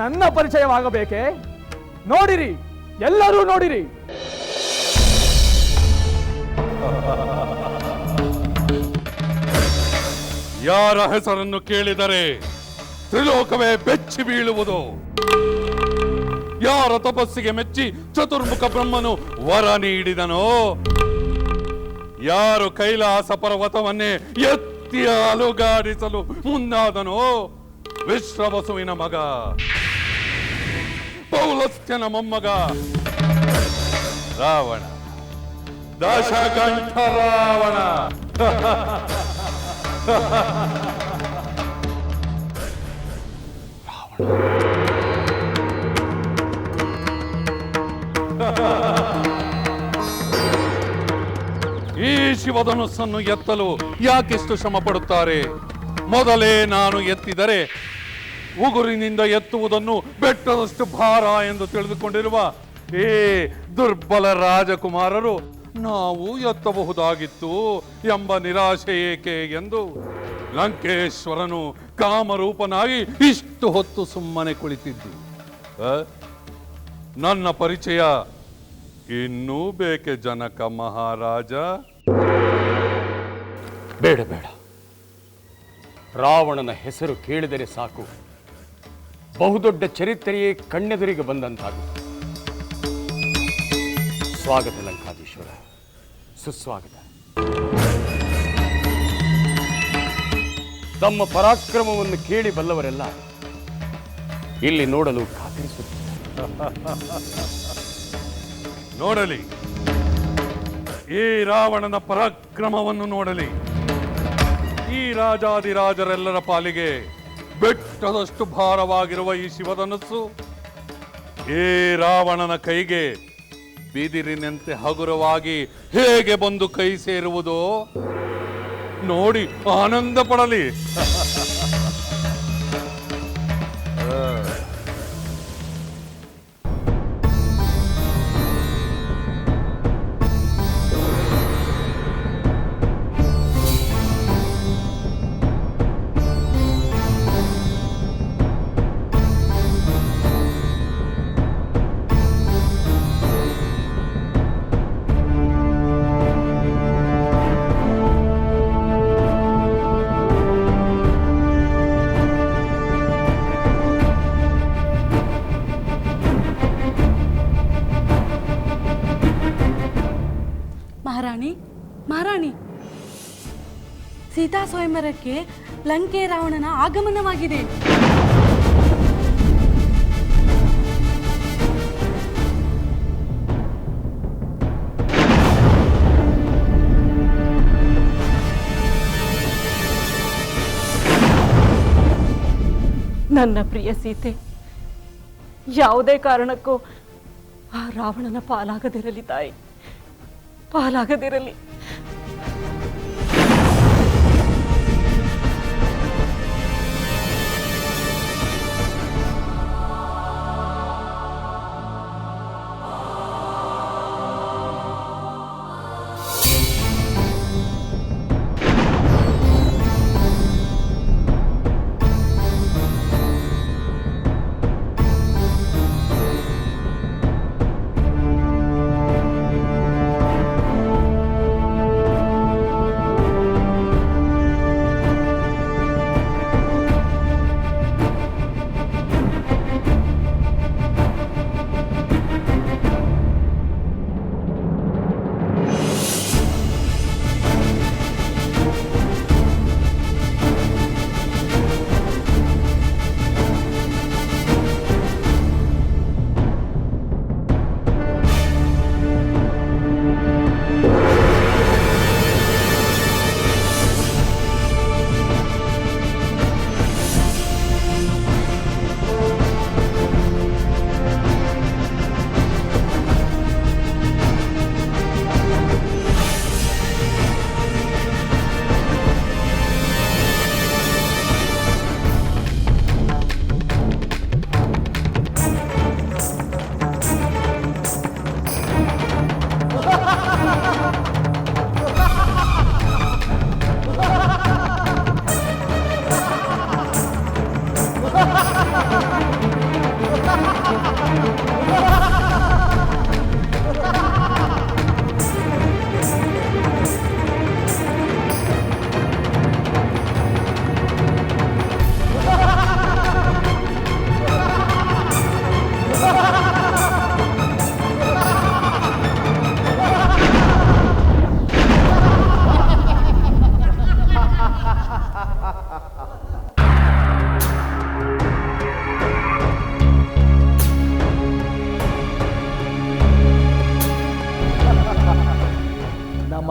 ನನ್ನ ಪರಿಚಯವಾಗಬೇಕೆ? ನೋಡಿರಿ, ಎಲ್ಲರೂ ನೋಡಿರಿ. ಯಾರ ಹೆಸರನ್ನು ಕೇಳಿದರೆ ತ್ರಿಲೋಕವೇ ಬೆಚ್ಚಿ ಬೀಳುವುದು. ಯಾರ ತಪಸ್ಸಿಗೆ ಮೆಚ್ಚಿ ಚತುರ್ಮುಖ ಬ್ರಹ್ಮನು ವರ ನೀಡಿದನೋ, ಯಾರು ಕೈಲಾಸ ಪರ್ವತವನ್ನೇ ಎತ್ತಿ ಅಲುಗಾಡಿಸಲು ಮುಂದಾದನೋ, ವಿಶ್ವವಸುವಿನ ಮಗ, ಪೌಲಸ್ತ್ಯನ ಮೊಮ್ಮಗ ರಾವಣ, ದಶಕಂಠ ರಾವಣ. ಈ ಶಿವಧನುಸ್ಸನ್ನು ಎತ್ತಲು ಯಾಕೆಷ್ಟು ಶ್ರಮ ಪಡುತ್ತಾರೆ? ಮೊದಲೇ ನಾನು ಎತ್ತಿದರೆ ಉಗುರಿನಿಂದ ಎತ್ತುವುದನ್ನು ಬೆಟ್ಟದಷ್ಟು ಭಾರ ಎಂದು ತಿಳಿದುಕೊಂಡಿರುವ ಈ ದುರ್ಬಲ ರಾಜಕುಮಾರರು ನಾವು ಎತ್ತಬಹುದಾಗಿತ್ತು ಎಂಬ ನಿರಾಶೆ ಏಕೆ ಎಂದು ಲಂಕೇಶ್ವರನು ಕಾಮರೂಪನಾಗಿ ಇಷ್ಟು ಹೊತ್ತು ಸುಮ್ಮನೆ ಕುಳಿತಿದ್ದು. ನನ್ನ ಪರಿಚಯ ಇನ್ನೂ ಬೇಕೆ ಜನಕ ಮಹಾರಾಜ? ಬೇಡ ಬೇಡ, ರಾವಣನ ಹೆಸರು ಕೇಳಿದರೆ ಸಾಕು ಬಹುದೊಡ್ಡ ಚರಿತ್ರೆಯೇ ಕಣ್ಣೆದುರಿಗೆ ಬಂದಂತಾಗುತ್ತದೆ. ಸ್ವಾಗತ ಲಂಕಾಧೀಶ್ವರ, ಸುಸ್ವಾಗತ. ತಮ್ಮ ಪರಾಕ್ರಮವನ್ನು ಕೇಳಿ ಬಲ್ಲವರೆಲ್ಲ ಇಲ್ಲಿ ನೋಡಲು ಕಾತರಿಸುತ್ತಾರೆ. ನೋಡಲಿ, ಈ ರಾವಣನ ಪರಾಕ್ರಮವನ್ನು ನೋಡಲಿ. ಈ ರಾಜಾದಿರಾಜರೆಲ್ಲರ ಪಾಲಿಗೆ ಬೆಟ್ಟದಷ್ಟು ಭಾರವಾಗಿರುವ ಈ ಶಿವಧನಸ್ಸು ಈ ರಾವಣನ ಕೈಗೆ ಬಿದಿರಿನಂತೆ ಹಗುರವಾಗಿ ಹೇಗೆ ಬಂದು ಕೈ ಸೇರುವುದೋ ನೋಡಿ ಆನಂದ ಪಡಲಿ. ಮಹಾರಾಣಿ, ಸೀತಾ ಸ್ವಯಂವರಕ್ಕೆ ಲಂಕೆ ರಾವಣನ ಆಗಮನವಾಗಿದೆ. ನನ್ನ ಪ್ರಿಯ ಸೀತೆ ಯಾವುದೇ ಕಾರಣಕ್ಕೂ ಆ ರಾವಣನ ಪಾಲಾಗದಿರಲಿ ತಾಯಿ, ಪಾಲಾಗದಿರಲಿ.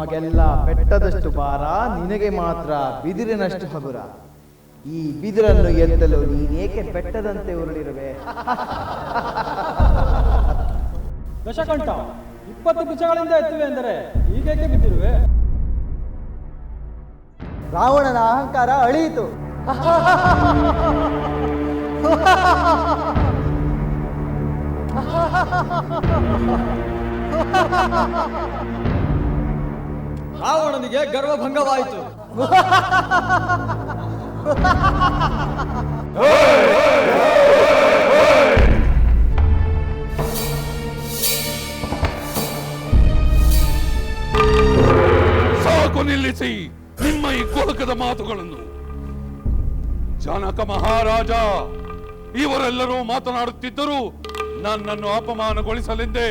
ನಮಗೆಲ್ಲ ಬೆಟ್ಟದಷ್ಟು ಭಾರ, ನಿನಗೆ ಮಾತ್ರ ಬಿದಿರಿನಷ್ಟು ಹಗುರ. ಈ ಬಿದಿರನ್ನು ಎತ್ತಲು ನೀನೇಕೆ ಬೆಟ್ಟದಂತೆ ಉರುಳಿರುವೆ? ದಶಕಂಠ 20 ಭುಜಗಳಿಂದ ಎತ್ತುವೆ ಎಂದರೆ ಹೀಗೇಕೆ ಬಿದ್ದಿರುವೆ? ರಾವಣನ ಅಹಂಕಾರ ಅಳಿಯಿತು. ರಾವಣನಿಗೆ ಗರ್ವಭಂಗವಾಯಿತು. ಸಾಕು, ನಿಲ್ಲಿಸಿ ನಿಮ್ಮ ಈ ಕುಹಕದ ಮಾತುಗಳನ್ನು. ಜನಕ ಮಹಾರಾಜ ಇವರೆಲ್ಲರೂ ಮಾತನಾಡುತ್ತಿದ್ದರೂ ನನ್ನನ್ನು ಅಪಮಾನಗೊಳಿಸಲೆಂದೇ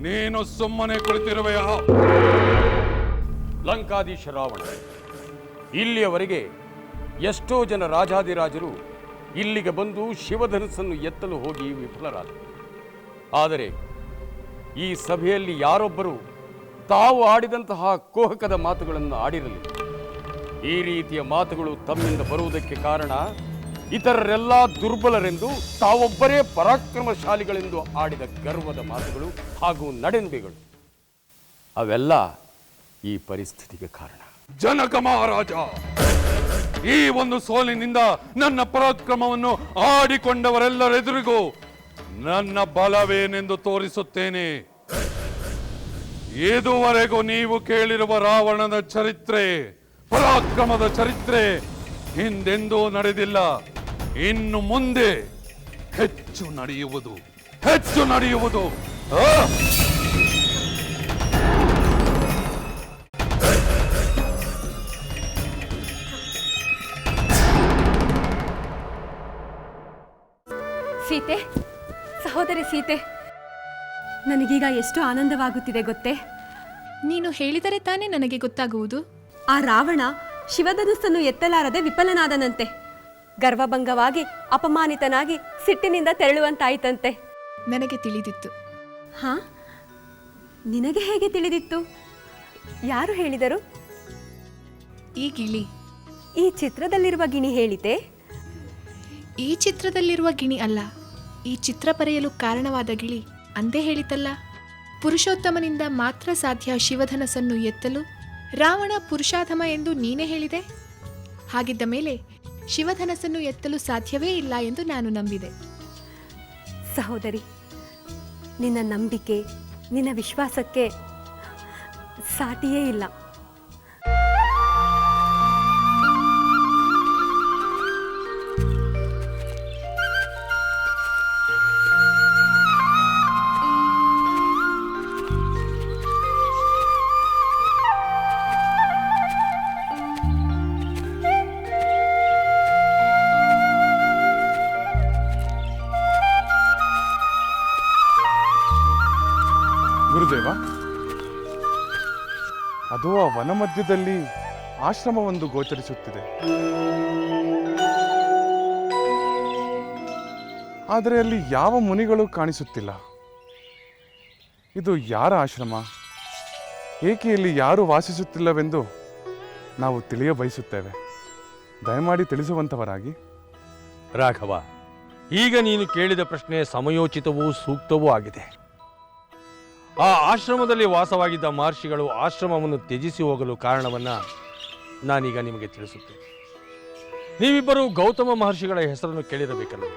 ನೀನು ಸುಮ್ಮನೆ ಕುಳಿತಿರುವೆಯಾ? ಲಂಕಾಧೀಶ ರಾವಣ, ಇಲ್ಲಿಯವರೆಗೆ ಎಷ್ಟೋ ಜನ ರಾಜಾದಿರಾಜರು ಇಲ್ಲಿಗೆ ಬಂದು ಶಿವಧನುಸ್ಸನ್ನು ಎತ್ತಲು ಹೋಗಿ ವಿಫಲರಾದರು. ಆದರೆ ಈ ಸಭೆಯಲ್ಲಿ ಯಾರೊಬ್ಬರು ತಾವು ಆಡಿದಂತಹ ಕುಹಕದ ಮಾತುಗಳನ್ನು ಆಡಿರಲಿಲ್ಲ. ಈ ರೀತಿಯ ಮಾತುಗಳು ತಮ್ಮಿಂದ ಬರುವುದಕ್ಕೆ ಕಾರಣ ಇತರರೆಲ್ಲ ದುರ್ಬಲರೆಂದು, ತಾವೊಬ್ಬರೇ ಪರಾಕ್ರಮಶಾಲಿಗಳೆಂದು ಆಡಿದ ಗರ್ವದ ಮಾತುಗಳು ಹಾಗೂ ನಡೆನುಡಿಗಳು. ಅವೆಲ್ಲ ಈ ಪರಿಸ್ಥಿತಿಗೆ ಕಾರಣ. ಜನಕ ಮಹಾರಾಜ, ಈ ಒಂದು ಸೋಲಿನಿಂದ ನನ್ನ ಪರಾಕ್ರಮವನ್ನು ಆಡಿಕೊಂಡವರೆಲ್ಲರೆದುರಿಗೂ ನನ್ನ ಬಲವೇನೆಂದು ತೋರಿಸುತ್ತೇನೆ. ಇದುವರೆಗೂ ನೀವು ಕೇಳಿರುವ ರಾವಣನ ಚರಿತ್ರೆ, ಪರಾಕ್ರಮದ ಚರಿತ್ರೆ ಹಿಂದೆಂದೂ ನಡೆದಿಲ್ಲ. ಇನ್ನು ಮುಂದೆ ಹೆಚ್ಚು ನಡೆಯುವುದು. ಸೀತೆ, ಸಹೋದರಿ ಸೀತೆ, ನನಗೀಗ ಎಷ್ಟು ಆನಂದವಾಗುತ್ತಿದೆ ಗೊತ್ತೇ? ನೀನು ಹೇಳಿದರೆ ತಾನೇ ನನಗೆ ಗೊತ್ತಾಗುವುದು. ಆ ರಾವಣ ಶಿವಧನುಸ್ಸನ್ನು ಎತ್ತಲಾರದೆ ವಿಫಲನಾದನಂತೆ. ಗರ್ವಭಂಗವಾಗಿ ಅಪಮಾನಿತನಾಗಿ ಸಿಟ್ಟಿನಿಂದ ತೆರಳುವಂತಾಯಿತಂತೆ. ನನಗೆ ತಿಳಿದಿತ್ತು. ಹಾ, ನಿನಗೆ ಹೇಗೆ ತಿಳಿದಿತ್ತು? ಯಾರು ಹೇಳಿದರು? ಈ ಗಿಳಿ. ಈ ಚಿತ್ರದಲ್ಲಿರುವ ಗಿಣಿ ಹೇಳಿತೆ? ಈ ಚಿತ್ರದಲ್ಲಿರುವ ಗಿಣಿ ಅಲ್ಲ, ಈ ಚಿತ್ರ ಬರೆಯಲು ಕಾರಣವಾದ ಗಿಳಿ ಅಂದೇ ಹೇಳಿತಲ್ಲ. ಪುರುಷೋತ್ತಮನಿಂದ ಮಾತ್ರ ಸಾಧ್ಯ ಶಿವಧನಸ್ಸನ್ನು ಎತ್ತಲು. ರಾವಣ ಪುರುಷಾಧಮ ಎಂದು ನೀನೇ ಹೇಳಿದೆ. ಹಾಗಿದ್ದ ಮೇಲೆ ಶಿವಧನಸ್ಸನ್ನು ಎತ್ತಲು ಸಾಧ್ಯವೇ ಇಲ್ಲ ಎಂದು ನಾನು ನಂಬಿದೆ. ಸಹೋದರಿ, ನಿನ್ನ ನಂಬಿಕೆ, ನಿನ್ನ ವಿಶ್ವಾಸಕ್ಕೆ ಸಾಟಿಯೇ ಇಲ್ಲ. ಗುರುದೇವ, ಅದು ಆ ವನ ಮಧ್ಯದಲ್ಲಿ ಆಶ್ರಮವೊಂದು ಗೋಚರಿಸುತ್ತಿದೆ. ಆದರೆ ಅಲ್ಲಿ ಯಾವ ಮುನಿಗಳು ಕಾಣಿಸುತ್ತಿಲ್ಲ. ಇದು ಯಾರ ಆಶ್ರಮ? ಏಕೆ ಇಲ್ಲಿ ಯಾರು ವಾಸಿಸುತ್ತಿಲ್ಲವೆಂದು ನಾವು ತಿಳಿಯ ಬಯಸುತ್ತೇವೆ. ದಯಮಾಡಿ ತಿಳಿಸುವಂತವರಾಗಿ. ರಾಘವ, ಈಗ ನೀನು ಕೇಳಿದ ಪ್ರಶ್ನೆ ಸಮಯೋಚಿತವೂ ಸೂಕ್ತವೂ ಆಗಿದೆ. ಆ ಆಶ್ರಮದಲ್ಲಿ ವಾಸವಾಗಿದ್ದ ಮಹರ್ಷಿಗಳು ಆಶ್ರಮವನ್ನು ತ್ಯಜಿಸಿ ಹೋಗಲು ಕಾರಣವನ್ನ ನಾನೀಗ ನಿಮಗೆ ತಿಳಿಸುತ್ತೇನೆ. ನೀವಿಬ್ಬರು ಗೌತಮ ಮಹರ್ಷಿಗಳ ಹೆಸರನ್ನು ಕೇಳಿರಬೇಕಲ್ಲ?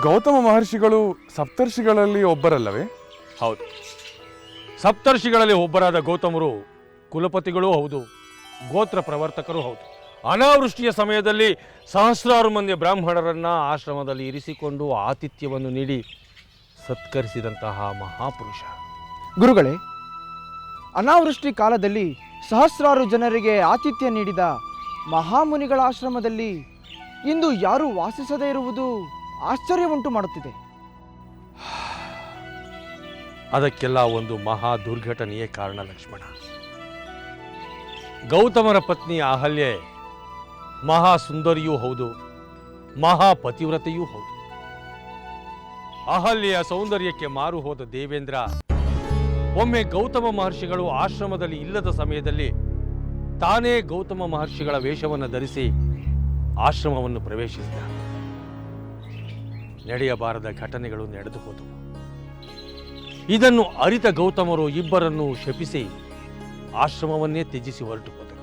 ಗೌತಮ ಮಹರ್ಷಿಗಳು ಸಪ್ತರ್ಷಿಗಳಲ್ಲಿ ಒಬ್ಬರಲ್ಲವೇ? ಹೌದು, ಸಪ್ತರ್ಷಿಗಳಲ್ಲಿ ಒಬ್ಬರಾದ ಗೌತಮರು ಕುಲಪತಿಗಳೂ ಹೌದು, ಗೋತ್ರ ಪ್ರವರ್ತಕರೂ ಹೌದು. ಅನಾವೃಷ್ಟಿಯ ಸಮಯದಲ್ಲಿ ಸಹಸ್ರಾರು ಮಂದಿ ಬ್ರಾಹ್ಮಣರನ್ನ ಆಶ್ರಮದಲ್ಲಿ ಇರಿಸಿಕೊಂಡು ಆತಿಥ್ಯವನ್ನು ನೀಡಿ ಸತ್ಕರಿಸಿದಂತಹ ಮಹಾಪುರುಷ. ಗುರುಗಳೇ, ಅನಾವೃಷ್ಟಿ ಕಾಲದಲ್ಲಿ ಸಹಸ್ರಾರು ಜನರಿಗೆ ಆತಿಥ್ಯ ನೀಡಿದ ಮಹಾಮುನಿಗಳ ಆಶ್ರಮದಲ್ಲಿ ಇಂದು ಯಾರೂ ವಾಸಿಸದೇ ಇರುವುದು ಆಶ್ಚರ್ಯವುಂಟು ಮಾಡುತ್ತಿದೆ. ಅದಕ್ಕೆಲ್ಲ ಒಂದು ಮಹಾ ದುರ್ಘಟನೆಯೇ ಕಾರಣ ಲಕ್ಷ್ಮಣ. ಗೌತಮರ ಪತ್ನಿ ಅಹಲ್ಯೆ ಮಹಾ ಸುಂದರಿಯೂ ಹೌದು, ಮಹಾಪತಿವ್ರತೆಯೂ ಹೌದು. ಅಹಲ್ಯೆಯ ಸೌಂದರ್ಯಕ್ಕೆ ಮಾರು ಹೋದ ದೇವೇಂದ್ರ ಒಮ್ಮೆ ಗೌತಮ ಮಹರ್ಷಿಗಳು ಆಶ್ರಮದಲ್ಲಿ ಇಲ್ಲದ ಸಮಯದಲ್ಲಿ ತಾನೇ ಗೌತಮ ಮಹರ್ಷಿಗಳ ವೇಷವನ್ನು ಧರಿಸಿ ಆಶ್ರಮವನ್ನು ಪ್ರವೇಶಿಸಿದ. ನಡೆಯಬಾರದ ಘಟನೆಗಳು ನಡೆದು ಹೋದವು. ಇದನ್ನು ಅರಿತ ಗೌತಮರು ಇಬ್ಬರನ್ನು ಶಪಿಸಿ ಆಶ್ರಮವನ್ನೇ ತ್ಯಜಿಸಿ ಹೊರಟು ಹೋದರು.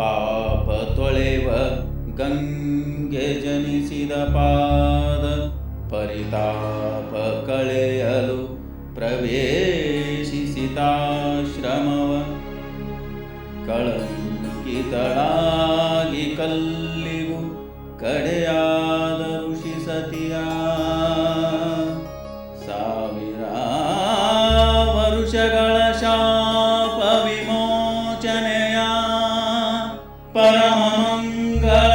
ಪಾಪ ತೊಳೆವ ಗಂಗೆ ಜನಿಸಿದ ಪಾದ ಪರಿತಾಪ ಕಳೆಯಲು ಪ್ರವೇಶಿಸಿತಾಶ್ರಮವ ಕಳಂಕಿತಳಾಗಿ ಕಲ್ಲಿಗೂ ಕಡೆಯಾದ ಋಷಿ ಸತಿಯ ಸಾವಿರ ವರುಷಗಳ ಶಾಪ ವಿಮೋಚನೆಯ ಪರಮಂಗಳ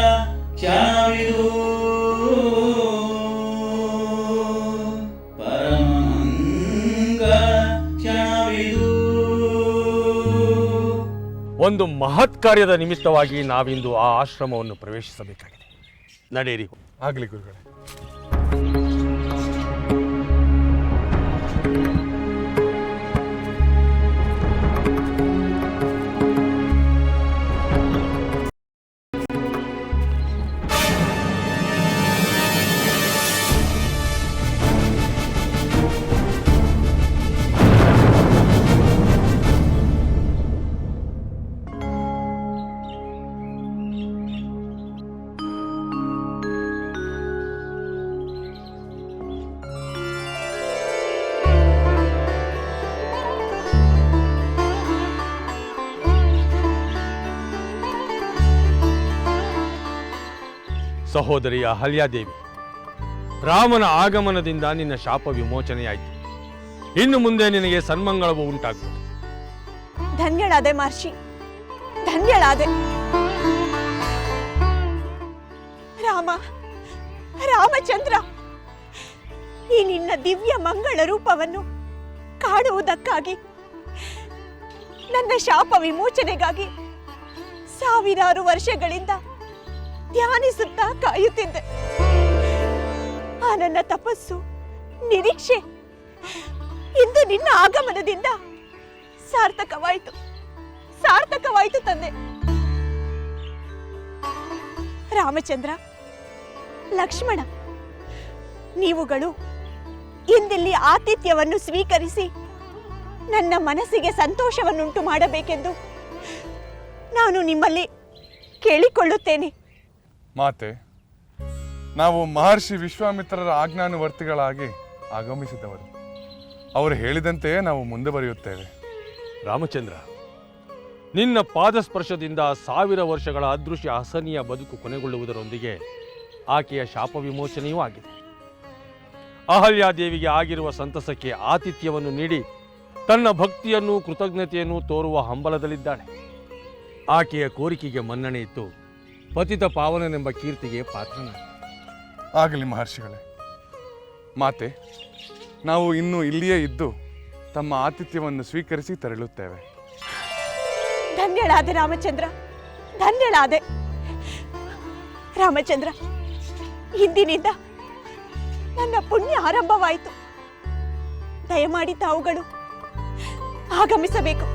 ಕ್ಷಣವಿದು ಒಂದು ಮಹತ್ ಕಾರ್ಯದ ನಿಮಿತ್ತವಾಗಿ ನಾವಿಂದು ಆ ಆಶ್ರಮವನ್ನು ಪ್ರವೇಶಿಸಬೇಕಾಗಿದೆ. ನಡೆಯಿರಿ. ಆಗಲಿ ಗುರುಗಳೇ. ಸಹೋದರಿ ಅಹಲ್ಯಾದೇವಿ, ರಾಮನ ಆಗಮನದಿಂದ ನಿನ್ನ ಶಾಪ ವಿಮೋಚನೆಯಾಯಿತು. ಇನ್ನು ಮುಂದೆ ನಿನಗೆ ಸನ್ಮಂಗಳವು ಉಂಟಾಗುವುದು. ಧನ್ಯಳಾದೆ ಮಹರ್ಷಿ, ಧನ್ಯಳಾದೆ. ರಾಮಚಂದ್ರ, ಈ ನಿನ್ನ ದಿವ್ಯ ಮಂಗಳ ರೂಪವನ್ನು ಕಾಣುವುದಕ್ಕಾಗಿ, ನನ್ನ ಶಾಪ ವಿಮೋಚನೆಗಾಗಿ ಸಾವಿರಾರು ವರ್ಷಗಳಿಂದ ಧ್ಯಾನಿಸುತ್ತಾ ಕಾಯುತ್ತಿದ್ದೆ. ಆ ನನ್ನ ತಪಸ್ಸು, ನಿರೀಕ್ಷೆ ಇಂದು ನಿನ್ನ ಆಗಮನದಿಂದ ಸಾರ್ಥಕವಾಯಿತು ತಂದೆ. ರಾಮಚಂದ್ರ, ಲಕ್ಷ್ಮಣ, ನೀವುಗಳು ಇಂದಿಲ್ಲಿ ಆತಿಥ್ಯವನ್ನು ಸ್ವೀಕರಿಸಿ ನನ್ನ ಮನಸ್ಸಿಗೆ ಸಂತೋಷವನ್ನುಂಟು ಮಾಡಬೇಕೆಂದು ನಾನು ನಿಮ್ಮಲ್ಲಿ ಕೇಳಿಕೊಳ್ಳುತ್ತೇನೆ. ಮಾತೆ, ನಾವು ಮಹರ್ಷಿ ವಿಶ್ವಾಮಿತ್ರರ ಆಜ್ಞಾನುವರ್ತಿಗಳಾಗಿ ಆಗಮಿಸಿದವರು. ಅವರು ಹೇಳಿದಂತೆಯೇ ನಾವು ಮುಂದೆ ಬರೆಯುತ್ತೇವೆ. ರಾಮಚಂದ್ರ, ನಿನ್ನ ಪಾದಸ್ಪರ್ಶದಿಂದ 1000 ವರ್ಷಗಳ ಅದೃಶ್ಯ ಅಸಹನೀಯ ಬದುಕು ಕೊನೆಗೊಳ್ಳುವುದರೊಂದಿಗೆ ಆಕೆಯ ಶಾಪ ವಿಮೋಚನೆಯೂ ಆಗಿದೆ. ಅಹಲ್ಯಾದೇವಿಗೆ ಆಗಿರುವ ಸಂತಸಕ್ಕೆ ಆತಿಥ್ಯವನ್ನು ನೀಡಿ ತನ್ನ ಭಕ್ತಿಯನ್ನು ಕೃತಜ್ಞತೆಯನ್ನು ತೋರುವ ಹಂಬಲದಲ್ಲಿದ್ದಾಳೆ. ಆಕೆಯ ಕೋರಿಕೆಗೆ ಮನ್ನಣೆ ಇತ್ತು ಪತಿತ ಪಾವನನೆಂಬ ಕೀರ್ತಿಗೆ ಪಾತ್ರನಾಗಿ. ಆಗಲಿ ಮಹರ್ಷಿಗಳೇ. ಮಾತೆ, ನಾವು ಇನ್ನು ಇಲ್ಲಿಯೇ ಇದ್ದು ತಮ್ಮ ಆತಿಥ್ಯವನ್ನು ಸ್ವೀಕರಿಸಿ ತೆರಳುತ್ತೇವೆ. ಧನ್ಯಳಾದೆ ರಾಮಚಂದ್ರ, ಧನ್ಯಳಾದೆ. ರಾಮಚಂದ್ರ, ಇಂದಿನಿಂದ ನನ್ನ ಪುಣ್ಯ ಆರಂಭವಾಯಿತು. ದಯಮಾಡಿ ತಾವುಗಳು ಆಗಮಿಸಬೇಕು.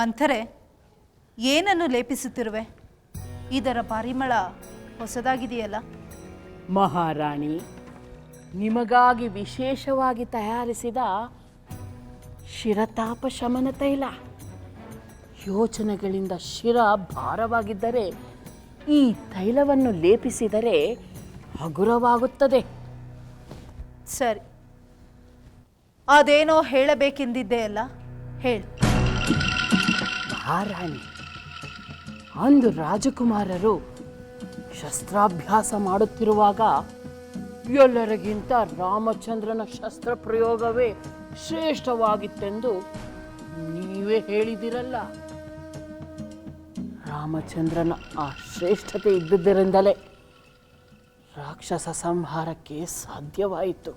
ಮಂಥರೆ, ಏನನ್ನು ಲೇಪಿಸುತ್ತಿರುವೆ? ಇದರ ಪರಿಮಳ ಹೊಸದಾಗಿದೆಯಲ್ಲ? ಮಹಾರಾಣಿ, ನಿಮಗಾಗಿ ವಿಶೇಷವಾಗಿ ತಯಾರಿಸಿದ ಶಿರತಾಪ ಶಮನ ತೈಲ. ಯೋಚನೆಗಳಿಂದ ಶಿರ ಭಾರವಾಗಿದ್ದರೆ ಈ ತೈಲವನ್ನು ಲೇಪಿಸಿದರೆ ಹಗುರವಾಗುತ್ತದೆ. ಸರಿ, ಅದೇನೋ ಹೇಳಬೇಕೆಂದಿದ್ದೆ ಅಲ್ಲ, ಹೇಳು. ಮಹಾರಾಣಿ, ಅಂದು ರಾಜಕುಮಾರರು ಶಸ್ತ್ರಾಭ್ಯಾಸ ಮಾಡುತ್ತಿರುವಾಗ ಎಲ್ಲರಿಗಿಂತ ರಾಮಚಂದ್ರನ ಶಸ್ತ್ರ ಪ್ರಯೋಗವೇ ಶ್ರೇಷ್ಠವಾಗಿತ್ತೆಂದು ನೀವೇ ಹೇಳಿದಿರಲ್ಲ. ರಾಮಚಂದ್ರನ ಆ ಶ್ರೇಷ್ಠತೆ ಇದ್ದುದರಿಂದಲೇ ರಾಕ್ಷಸ ಸಂಹಾರಕ್ಕೆ ಸಾಧ್ಯವಾಯಿತು.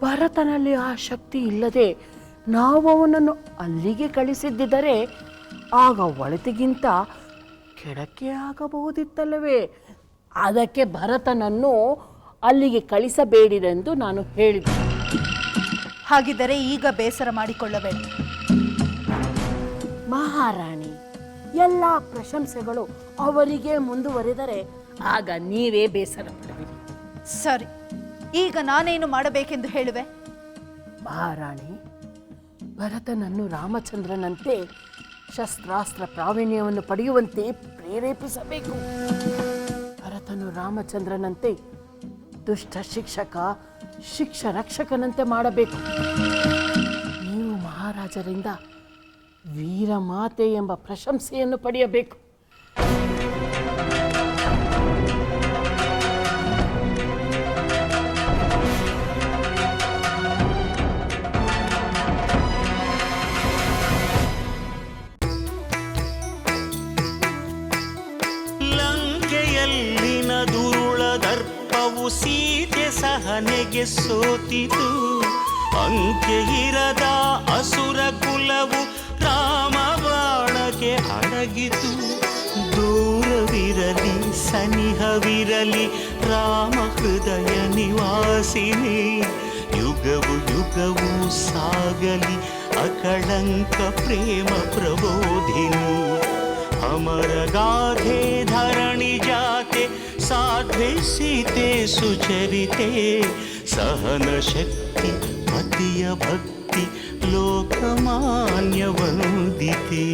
ಭರತನಲ್ಲಿ ಆ ಶಕ್ತಿ ಇಲ್ಲದೆ ನಾವು ಅವನನ್ನು ಅಲ್ಲಿಗೆ ಕಳಿಸಿದ್ದರೆ ಆಗ ಒಳಿತಿಗಿಂತ ಕೆಡಕೆ ಆಗಬಹುದಿತ್ತಲ್ಲವೇ? ಅದಕ್ಕೆ ಭರತನನ್ನು ಅಲ್ಲಿಗೆ ಕಳಿಸಬೇಡಿರೆಂದು ನಾನು ಹೇಳಿದೆ. ಹಾಗಿದ್ದರೆ ಈಗ ಬೇಸರ ಮಾಡಿಕೊಳ್ಳಬೇಡ ಮಹಾರಾಣಿ. ಎಲ್ಲ ಪ್ರಶಂಸೆಗಳು ಅವರಿಗೆ ಮುಂದುವರೆದರೆ ಆಗ ನೀವೇ ಬೇಸರ ಪಡುವಿರಿ. ಸರಿ, ಈಗ ನಾನೇನು ಮಾಡಬೇಕೆಂದು ಹೇಳುವೆ? ಮಹಾರಾಣಿ, ಭರತನನ್ನು ರಾಮಚಂದ್ರನಂತೆ ಶಸ್ತ್ರಾಸ್ತ್ರ ಪ್ರಾವೀಣ್ಯವನ್ನು ಪಡೆಯುವಂತೆ ಪ್ರೇರೇಪಿಸಬೇಕು. ಭರತನು ರಾಮಚಂದ್ರನಂತೆ ದುಷ್ಟ ಶಿಕ್ಷಕ, ಶಿಕ್ಷ ರಕ್ಷಕನಂತೆ ಮಾಡಬೇಕು. ನೀವು ಮಹಾರಾಜರಿಂದ ವೀರಮಾತೆ ಎಂಬ ಪ್ರಶಂಸೆಯನ್ನು ಪಡೆಯಬೇಕು. ಲಂಕೆಯಲ್ಲಿನ ದುರುಳ ದರ್ಪವು ಸೀತೆ ಸಹನೆಗೆ ಸೋತಿತು. ಅಂಕೆ ಇರದ ಅಸುರ ಕುಲವು ರಾಮ ಬಾಣಕ್ಕೆ ಅಡಗಿತು. ದೂರವಿರಲಿ ಸನಿಹವಿರಲಿ ರಾಮ ಹೃದಯ ನಿವಾಸಿನಿ. ಯುಗವು ಯುಗವು ಸಾಗಲಿ ಅಕಳಂಕ ಪ್ರೇಮ ಪ್ರಬೋಧಿನಿ. ಅಮರ ಗಾಧೆ ಧರಣಿ ಜಾತೆ ಸಾಧ್ವೆ ಸೀತೆ ಸುಚರಿತೆ. ಸಹನ ಶಕ್ತಿ ಪತಿಯ ಭಕ್ತಿ ಲೋಕಮಾನ್ಯ ವಂದಿತೆ.